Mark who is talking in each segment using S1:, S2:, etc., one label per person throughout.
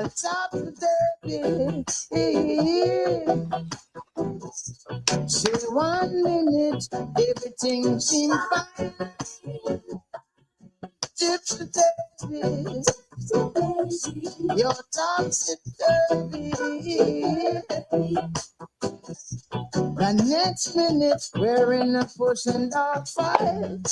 S1: Say 1 minute, everything seems fine. Gypsy daisy, your topsy turvy. The next minute, we're in a push and dog fight.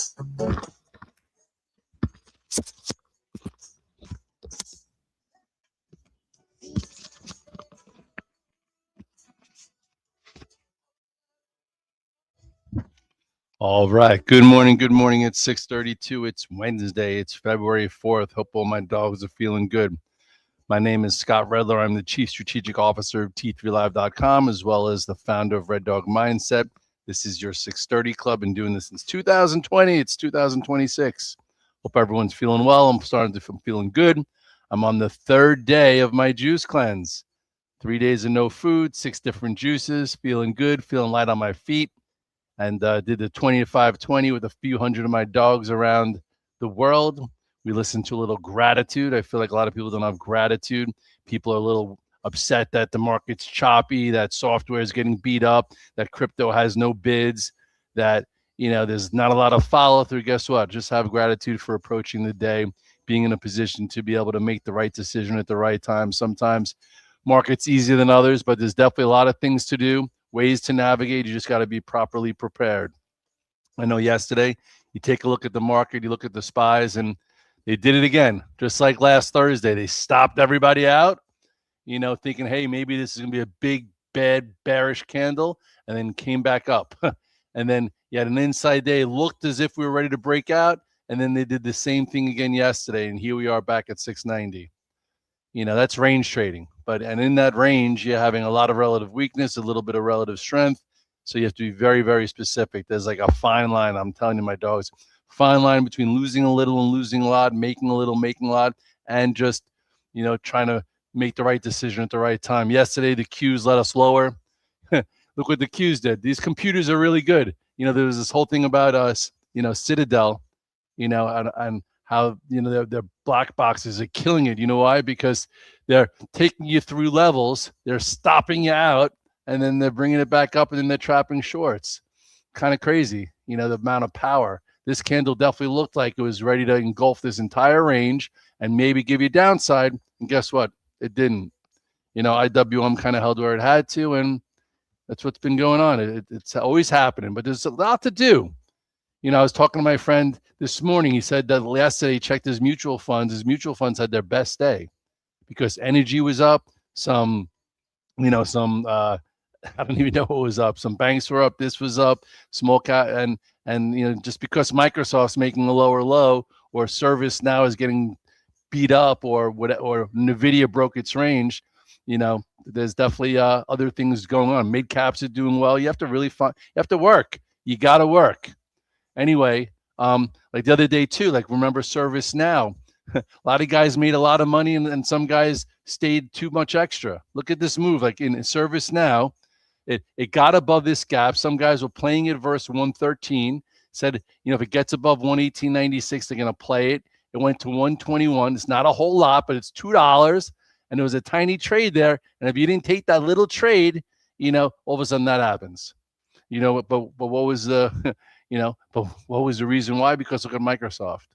S2: All right. Good morning. Good morning. It's 6:32. It's Wednesday. It's February 4th. Hope all my dogs are feeling good. My name is Scott Redler. I'm the Chief Strategic Officer of T3Live.com, as well as the founder of Red Dog Mindset. This is your 630 Club. Been doing this since 2020. It's 2026. Hope everyone's feeling well. I'm starting to feel feeling good. I'm on the third day of my juice cleanse. 3 days of no food, 6 different juices, feeling good, feeling light on my feet. And did the 20 to 520 with a few hundred of my dogs around the world. We listened to a little gratitude. I feel like a lot of people don't have gratitude. People are a little upset that the market's choppy, that software is getting beat up, that crypto has no bids, that there's not a lot of follow through. Guess what? Just have gratitude for approaching the day, being in a position to be able to make the right decision at the right time. Sometimes market's easier than others, but there's definitely a lot of things to do. Ways to navigate. You just got to be properly prepared. I know yesterday you take a look at the market, you look at the spies, and they did it again. Just like last Thursday, they stopped everybody out, thinking, hey, maybe this is going to be a big, bad, bearish candle, and then came back up. And then you had an inside day, looked as if we were ready to break out, and then they did the same thing again yesterday, and here we are back at 690. That's range trading. And in that range, you're having a lot of relative weakness, a little bit of relative strength. So you have to be very, very specific. There's like a fine line. I'm telling you, my dogs, fine line between losing a little and losing a lot, making a little, making a lot, and just, trying to make the right decision at the right time. Yesterday, the Qs let us lower. Look what the Qs did. These computers are really good. There was this whole thing about us, Citadel, and how their black boxes are killing it. You know why? Because they're taking you through levels, they're stopping you out, and then they're bringing it back up, and then they're trapping shorts. Kind of crazy, the amount of power. This candle definitely looked like it was ready to engulf this entire range and maybe give you downside. And guess what? It didn't. IWM kind of held where it had to, and that's what's been going on. It's always happening, but there's a lot to do. I was talking to my friend this morning. He said that yesterday he checked his mutual funds. His mutual funds had their best day because energy was up. I don't even know what was up. Some banks were up. This was up. Small cap and just because Microsoft's making a lower low, or Service now is getting beat up, or Nvidia broke its range. There's definitely other things going on. Mid caps are doing well. You have to really you have to work. You got to work. Anyway, like the other day too, like remember Service Now, a lot of guys made a lot of money and some guys stayed too much extra. Look at this move, like in Service Now, it got above this gap. Some guys were playing it versus 113, said, if it gets above 118.96, they're going to play it. It went to 121. It's not a whole lot, but it's $2. And there was a tiny trade there. And if you didn't take that little trade, all of a sudden that happens. But what was the... but what was the reason why? Because look at Microsoft.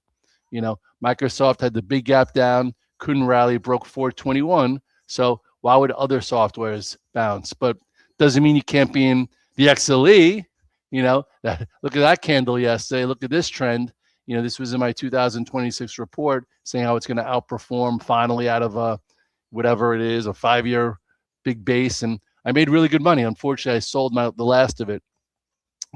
S2: Microsoft had the big gap down, couldn't rally, broke 421. So why would other softwares bounce? But doesn't mean you can't be in the XLE. Look at that candle yesterday. Look at this trend. This was in my 2026 report saying how it's going to outperform finally out of whatever it is, a 5-year big base. And I made really good money. Unfortunately, I sold the last of it.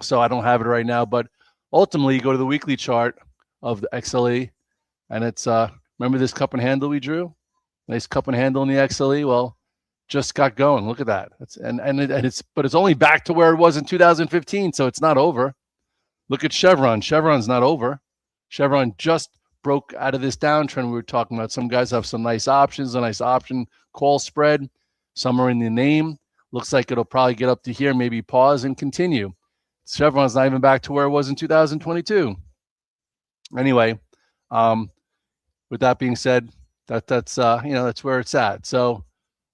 S2: So I don't have it right now, but ultimately you go to the weekly chart of the XLE, and it's remember this cup and handle we drew? Nice cup and handle in the XLE. Well, just got going. Look at that. But it's only back to where it was in 2015, so it's not over. Look at Chevron. Chevron's not over. Chevron just broke out of this downtrend we were talking about. Some guys have some nice options, a nice option call spread. Some are in the name. Looks like it'll probably get up to here, maybe pause and continue. Chevron's not even back to where it was in 2022. Anyway, with that being said, That's that's where it's at. So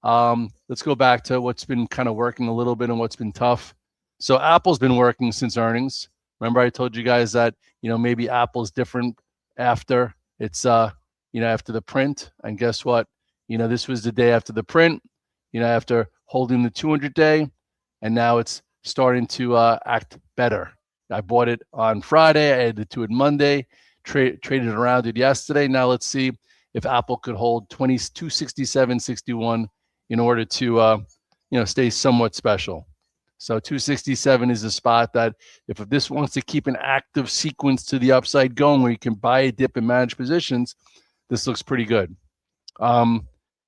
S2: let's go back to what's been kind of working a little bit and what's been tough. So Apple's been working since earnings. Remember I told you guys that maybe Apple's different after it's after the print. And guess what? This was the day after the print. After holding the 200-day, and now it's starting to act better. I bought it on Friday. I added to it Monday. Traded around it yesterday. Now let's see if Apple could hold 267.61 in order to stay somewhat special. So 267 is a spot that if this wants to keep an active sequence to the upside going, where you can buy a dip and manage positions, this looks pretty good.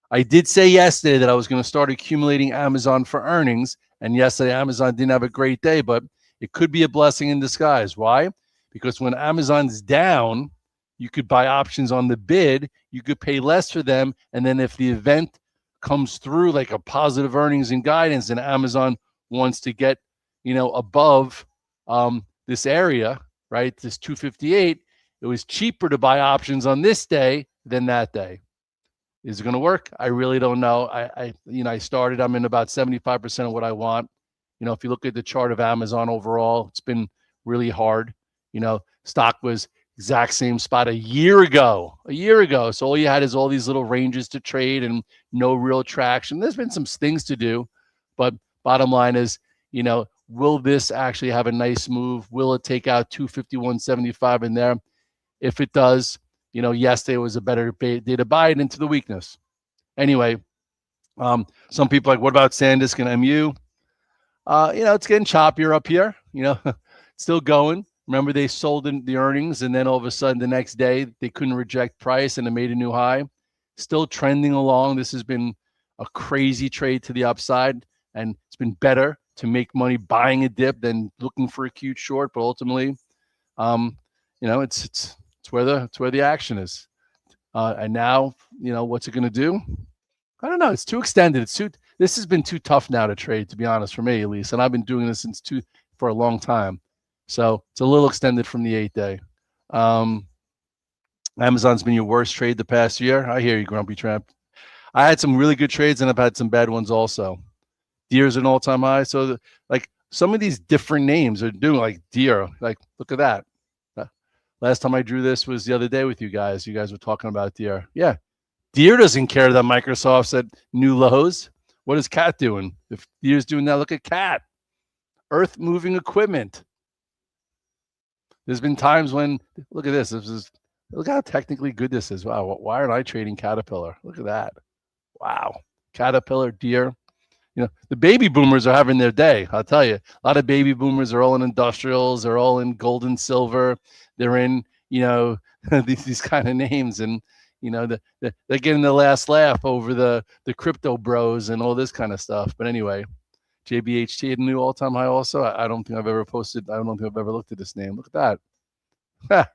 S2: I did say yesterday that I was going to start accumulating Amazon for earnings, and yesterday Amazon didn't have a great day, but it could be a blessing in disguise. Why? Because when Amazon's down, you could buy options on the bid, you could pay less for them, and then if the event comes through like a positive earnings and guidance, and Amazon wants to get above this area, right, this 258, it was cheaper to buy options on this day than that day. Is it going to work? I really don't know. I started, I'm in about 75% of what I want. If you look at the chart of Amazon overall, it's been really hard. Stock was exact same spot a year ago. So all you had is all these little ranges to trade and no real traction. There's been some things to do, but bottom line is, will this actually have a nice move? Will it take out 251.75 in there? If it does, yesterday was a better day to buy it into the weakness. Anyway, some people are like, what about SanDisk and MU? It's getting choppier up here. Still going. Remember, they sold in the earnings, and then all of a sudden the next day they couldn't reject price and it made a new high. Still trending along. This has been a crazy trade to the upside, and it's been better to make money buying a dip than looking for a cute short. But ultimately, it's where the action is. And now, what's it going to do? I don't know. It's too extended. This has been too tough now to trade, to be honest, for me at least. And I've been doing this for a long time. So it's a little extended from the 8-day. Amazon's been your worst trade the past year. I hear you, Grumpy Tramp. I had some really good trades, and I've had some bad ones also. Deer's an all-time high. So some of these different names are doing, like Deer. Like, look at that. Last time I drew this was the other day with you guys. You guys were talking about Deer. Yeah. Deer doesn't care that Microsoft's at new lows. What is Cat doing? If Deer's doing that, look at Cat. Earth moving equipment. There's been times when, look at this. Look how technically good this is. Wow. Why aren't I trading Caterpillar? Look at that. Wow. Caterpillar, Deer. The baby boomers are having their day. I'll tell you, a lot of baby boomers are all in industrials. They're all in gold and silver. They're in, these kind of names, and they're getting the last laugh over the crypto bros and all this kind of stuff. But anyway, JBHT had a new all-time high also. I don't think I've ever posted. I don't think I've ever looked at this name. Look at that.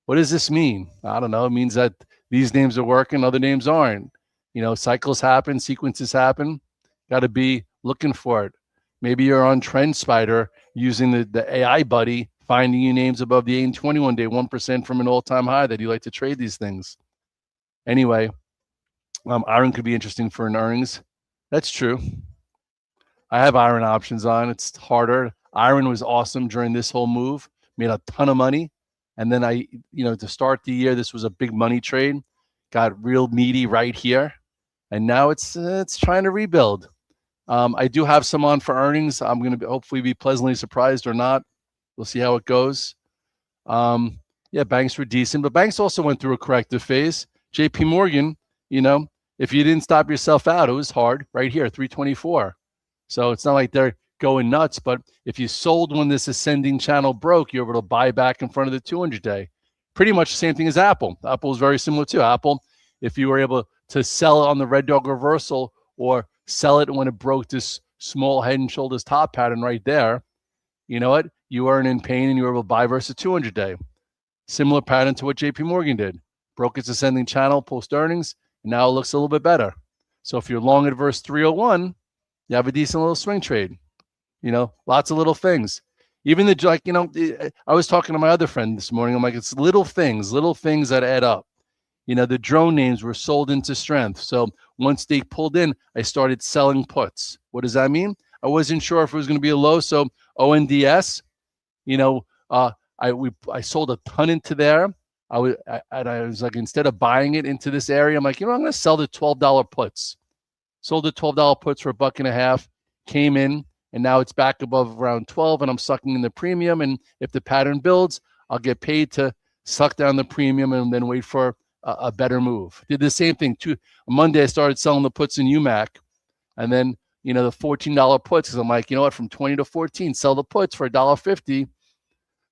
S2: What does this mean? I don't know. It means that these names are working, other names aren't. Cycles happen, sequences happen. Got to be looking for it. Maybe you're on TrendSpider using the AI buddy, finding you names above the 8-21-day, 1% from an all-time high that you like to trade these things. Anyway, iron could be interesting for an earnings. That's true. I have iron options on. It's harder. Iron was awesome during this whole move. Made a ton of money. And then to start the year, this was a big money trade. Got real meaty right here. And now it's trying to rebuild. I do have some on for earnings. I'm going to hopefully be pleasantly surprised or not. We'll see how it goes. Banks were decent, but banks also went through a corrective phase. JP Morgan, if you didn't stop yourself out, it was hard right here, 324. So it's not like they're going nuts, but if you sold when this ascending channel broke, you're able to buy back in front of the 200-day. Pretty much the same thing as Apple. Apple is very similar to Apple. If you were able to sell it on the red dog reversal or sell it when it broke this small head and shoulders top pattern right there, you know what? You weren't in pain and you were able to buy versus 200-day. Similar pattern to what JP Morgan did. Broke its ascending channel post earnings, and now it looks a little bit better. So if you're long adverse 301, you have a decent little swing trade. Lots of little things. Even I was talking to my other friend this morning. I'm like, it's little things that add up. The drone names were sold into strength. So once they pulled in, I started selling puts. What does that mean? I wasn't sure if it was going to be a low. So ONDS, I sold a ton into there. I was like, instead of buying it into this area, I'm like, I'm going to sell the $12 puts. Sold the $12 puts for $1.50, came in, and now it's back above around 12, and I'm sucking in the premium. And if the pattern builds, I'll get paid to suck down the premium and then wait for a better move. Did the same thing too. On Monday, I started selling the puts in UMAC, and then the $14 puts, because I'm like, you know what, from 20 to 14, sell the puts for $1.50.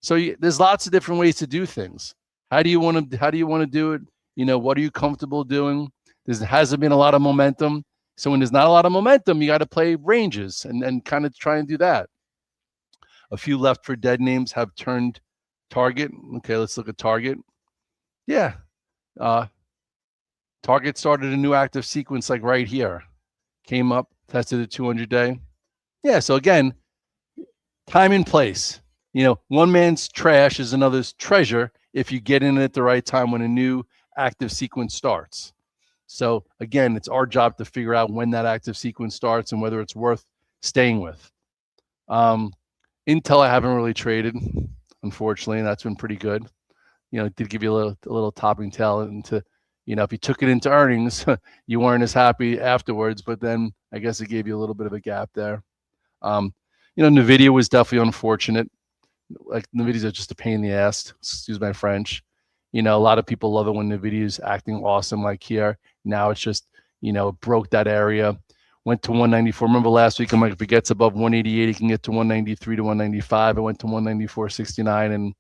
S2: So there's lots of different ways to do things. How do you want to do it? What are you comfortable doing? There hasn't been a lot of momentum. So when there's not a lot of momentum, you got to play ranges and kind of try and do that. A few left for dead names have turned target. Okay, let's look at target. Yeah. Target started a new active sequence like right here. Came up, tested the 200-day. Yeah, so again, time and place. One man's trash is another's treasure if you get in at the right time when a new active sequence starts. So again, it's our job to figure out when that active sequence starts and whether it's worth staying with. Intel, I haven't really traded, unfortunately, and that's been pretty good. It did give you a little topping tail into, if you took it into earnings, you weren't as happy afterwards, but then I guess it gave you a little bit of a gap there. NVIDIA was definitely unfortunate. Like, NVIDIA's are just a pain in the ass, excuse my French. A lot of people love it when NVIDIA's acting awesome like here. Now it's just, it broke that area, went to 194. Remember last week, I'm like, if it gets above 188, it can get to 193 to 195. It went to 194.69, and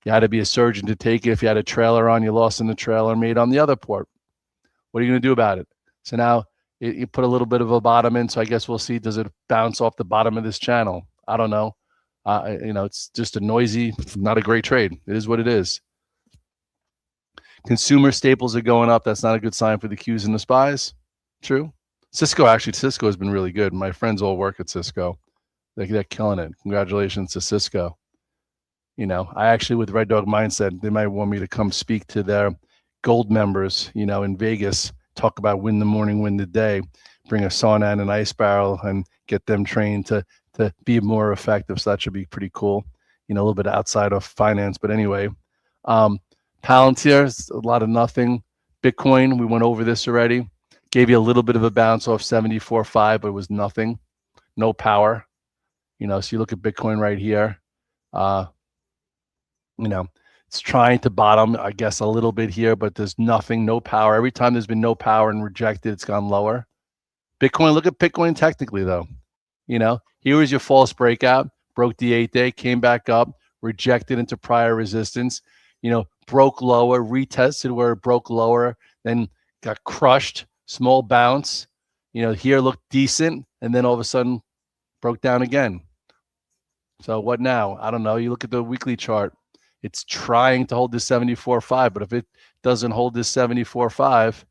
S2: you had to be a surgeon to take it. If you had a trailer on, you lost in the trailer, made on the other port. What are you going to do about it? So now you put a little bit of a bottom in, so I guess we'll see, does it bounce off the bottom of this channel? I don't know. It's just a noisy, not a great trade. It is what it is. Consumer staples are going up. That's not a good sign for the Qs and the SPYs. True. Cisco has been really good. My friends all work at Cisco. They're killing it. Congratulations to Cisco. I actually, with Red Dog Mindset, they might want me to come speak to their gold members, in Vegas, talk about win the morning, win the day, bring a sauna and an ice barrel and get them trained to be more effective. So that should be pretty cool. A little bit outside of finance, but anyway. Palantir, a lot of nothing. Bitcoin, we went over this already. Gave you a little bit of a bounce off 74.5, but it was nothing. No power. So you look at Bitcoin right here. It's trying to bottom, I guess, a little bit here, but there's nothing, no power. Every time there's been no power and rejected, it's gone lower. Bitcoin, look at Bitcoin technically, though. Here was your false breakout, broke the 8-day, came back up, rejected into prior resistance. Broke lower, retested where it broke lower, then got crushed, small bounce. Here looked decent, and then all of a sudden broke down again. So what now? I don't know. You look at the weekly chart. It's trying to hold this 74.5, but if it doesn't hold this 74.5,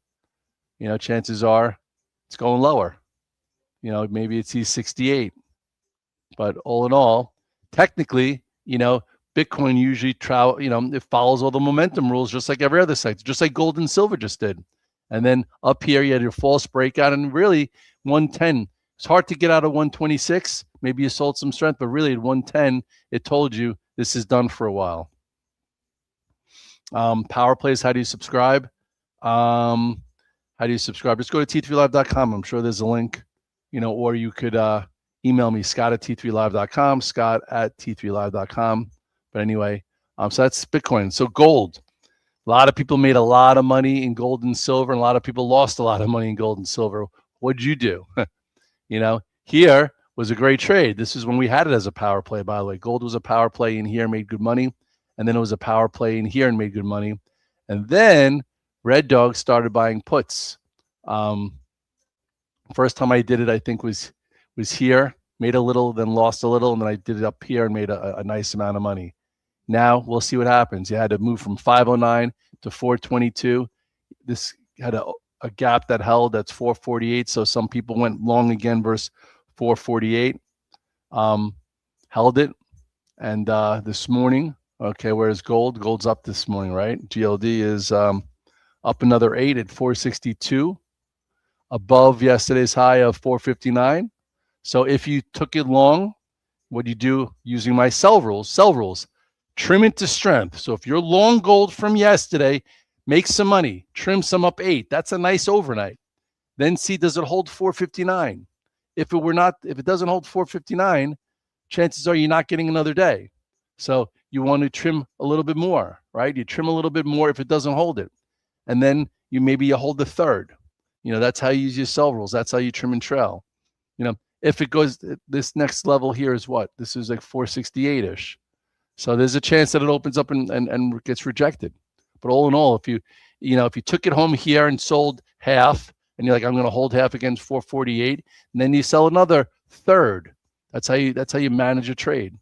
S2: chances are it's going lower. Maybe it sees 68. But all in all, technically, Bitcoin usually it follows all the momentum rules just like every other sector, just like gold and silver just did. And then up here, you had your false breakout, and really 110. It's hard to get out of 126. Maybe you sold some strength, but really at 110, it told you this is done for a while. Power plays, how do you subscribe? Just go to t3live.com. I'm sure there's a link, or you could email me, scott@t3live.com, scott@t3live.com. But anyway, so that's Bitcoin. So gold. A lot of people made a lot of money in gold and silver, and a lot of people lost a lot of money in gold and silver. What'd you do? Here was a great trade. This is when we had it as a power play, by the way. Gold was a power play in here, made good money. And then it was a power play in here and made good money. And then Red Dog started buying puts. First time I did it, I think was here, made a little, then lost a little, and then I did it up here and made a nice amount of money. Now we'll see what happens. You had to move from 509 to 422. This had a gap that held, that's 448. So some people went long again versus 448. Held it. And this morning, okay, where's gold? Gold's up this morning, right? GLD is up another 8 at 462, above yesterday's high of 459. So if you took it long, what do you do using my sell rules, trim it to strength. So if you're long gold from yesterday, make some money, trim some up 8. That's a nice overnight. Then see, does it hold 459? If it doesn't hold 459, chances are you're not getting another day. So you want to trim a little bit more, right? You trim a little bit more if it doesn't hold it. And then you hold the third. That's how you use your sell rules. That's how you trim and trail. If it goes, this next level here is what? This is like 468-ish. So there's a chance that it opens up and gets rejected. But all in all, if you took it home here and sold half, and you're like, I'm going to hold half against 448, and then you sell another third. That's how you manage a trade.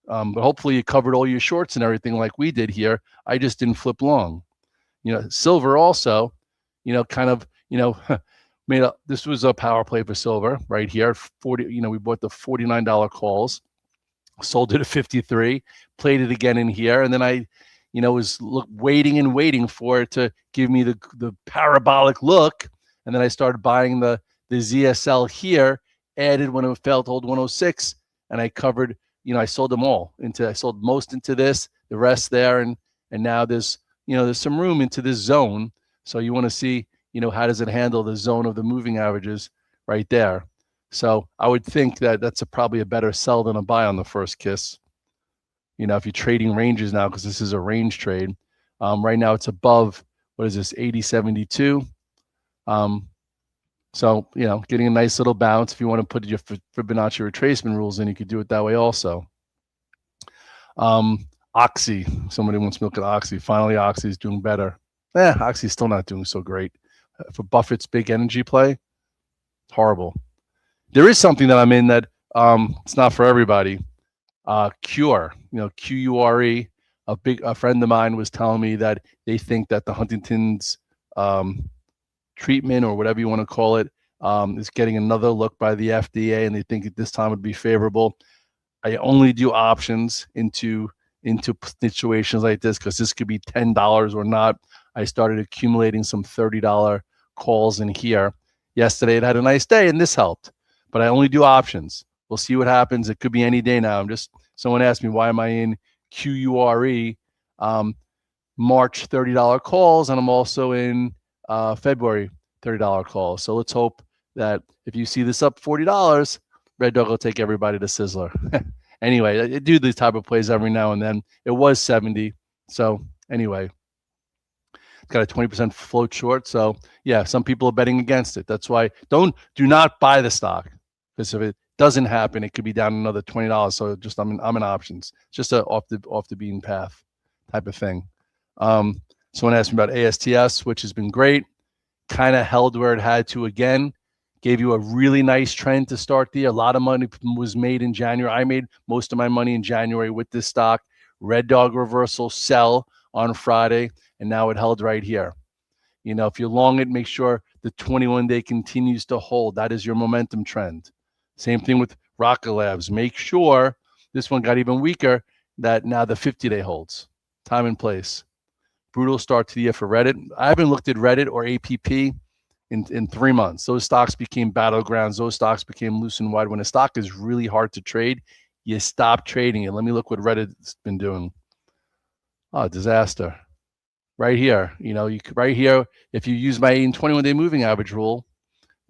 S2: But hopefully you covered all your shorts and everything like we did here. I just didn't flip long. Silver also, this was a power play for silver right here. 40, we bought the $49 calls, sold it at 53, played it again in here, and then I, was waiting for it to give me the parabolic look, and then I started buying the ZSL here, added when it fell to hold 106, and I covered. I sold them all I sold most into this, the rest there, and now there's some room into this zone. So you want to see, how does it handle the zone of the moving averages right there? So I would think that that's probably a better sell than a buy on the first kiss. If you're trading ranges now, because this is a range trade, right now it's above, what is this, 80.72. So, getting a nice little bounce. If you want to put your Fibonacci retracement rules in, you could do it that way also. Oxy. Somebody wants to look at Oxy. Finally, Oxy is doing better. Oxy's still not doing so great. For Buffett's big energy play, horrible. There is something that I'm in that it's not for everybody. Cure, Qure. A friend of mine was telling me that they think that the Huntington's treatment, or whatever you want to call it, is getting another look by the FDA, and they think at this time would be favorable. I only do options into situations like this, because this could be $10 or not. I started accumulating some $30 calls in here. Yesterday it had a nice day, and this helped. But I only do options. We'll see what happens. It could be any day now. Someone asked me, why am I in QURE? March $30 calls, and I'm also in February $30 calls. So let's hope that if you see this up $40, Red Dog will take everybody to Sizzler. Anyway, I do these type of plays every now and then. It was 70. So anyway, it's got a 20% float short. So yeah, some people are betting against it. That's why do not buy the stock, because if it doesn't happen, it could be down another $20. So just I'm in options. It's just a off the beaten path type of thing. Someone asked me about ASTS, which has been great. Kind of held where it had to again. Gave you a really nice trend to start the year. A lot of money was made in January. I made most of my money in January with this stock. Red Dog reversal, sell on Friday, and now it held right here. If you're long it, make sure the 21-day continues to hold. That is your momentum trend. Same thing with Rocket Labs. Make sure this one got even weaker, that now the 50-day holds. Time and place. Brutal start to the year for Reddit. I haven't looked at Reddit or APP in 3 months. Those stocks became battlegrounds. Those stocks became loose and wide. When a stock is really hard to trade, you stop trading it. Let me look what Reddit's been doing. Oh, disaster. Right here. Right here, if you use my 21-day moving average rule,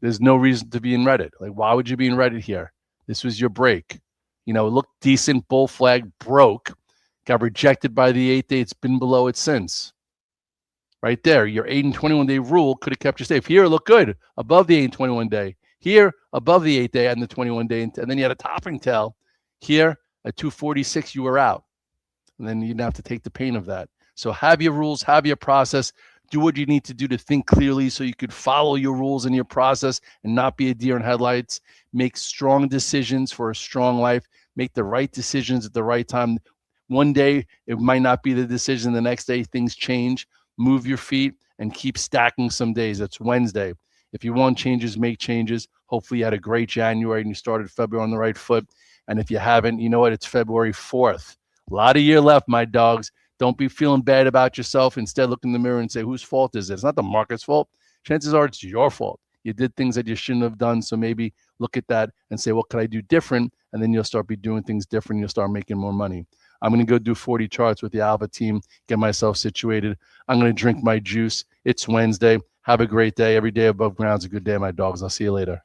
S2: there's no reason to be in Reddit. Like, why would you be in Reddit here? This was your break. It looked decent, bull flag, broke, got rejected by the 8th day. It's been below it since. Right there, your 8 and 21-day rule could have kept you safe. Here, it looked good, above the 8 and 21-day. Here, above the 8th day and the 21-day. And then you had a topping tail. Here, at 246, you were out. And then you didn't have to take the pain of that. So have your rules, have your process. Do what you need to do to think clearly so you could follow your rules and your process and not be a deer in headlights. Make strong decisions for a strong life. Make the right decisions at the right time. One day, it might not be the decision. The next day, things change. Move your feet and keep stacking some days. That's Wednesday. If you want changes, make changes. Hopefully you had a great January and you started February on the right foot. And if you haven't, you know what? It's February 4th. A lot of year left, my dogs. Don't be feeling bad about yourself. Instead, look in the mirror and say, whose fault is it? It's not the market's fault. Chances are it's your fault. You did things that you shouldn't have done. So maybe look at that and say, what could I do different? And then you'll start be doing things different. You'll start making more money. I'm going to go do 40 charts with the Alpha team, get myself situated. I'm going to drink my juice. It's Wednesday. Have a great day. Every day above ground is a good day, my dogs. I'll see you later.